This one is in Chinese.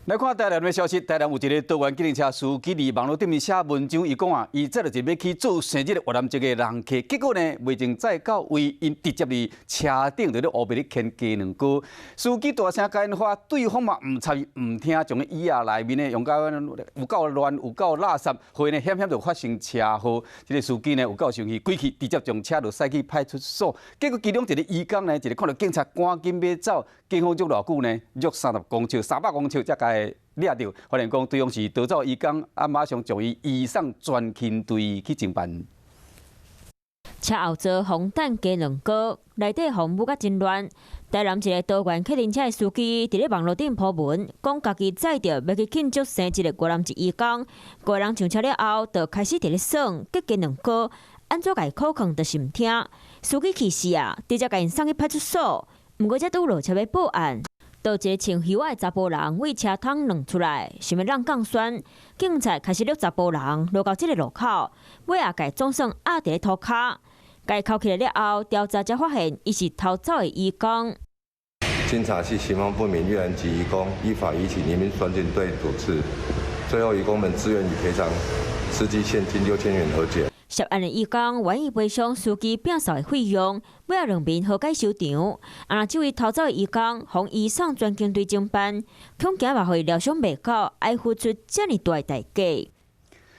来看台南的消息，台南有一个桃园计程车司机伫网络顶面写文章，伊讲啊，伊这就是要去做生日的越南籍的人客，结果呢，未曾载到位，因直接伫车顶就咧乌白咧牵鸡卵糕。司机大声跟因发，对方嘛唔睬唔听，从咧椅仔内面呢用到有够乱，有够垃圾，所以呢险险就发生车祸。这个司机呢有够生气，规气直接将车就驶去派出所。结果其中一个义工呢，一个看到警察赶紧要走，警方捉偌久呢，约30公尺、300公尺才甲掠到，发现讲对方是逃走移工，马上将伊移送专勤队去侦办。车后座红蛋鸡卵糕，内底红雾甲真乱。台南一个桃园客运车的司机伫咧网络顶铺文，讲家己载着要去庆祝生日的越南籍移工，个人上车了后，就开始伫咧耍吉鸡卵糕，安怎甲伊口控就是唔听。司机气死啊，直接甲因送去派出所。毋过才拄落车要报案。倒一个穿靴仔的查甫人为车窗亮出来，想要让降酸，警察开始约查甫人落到这个路口，尾也甲总算压伫咧涂骹，甲伊铐起来了后，调查才发现伊是逃走的移工。经查系情况不明越南籍移工，依法移请移民专警队处置。最后，移工们自愿以赔偿司机现金6000元和解。涉案的移工愿意赔偿司机摒扫的费用，尾仔两边和解收场。啊，这位逃走的移工，互移送专勤队侦办，恐惊嘛，互伊疗伤未到，爱付出这么大的代价。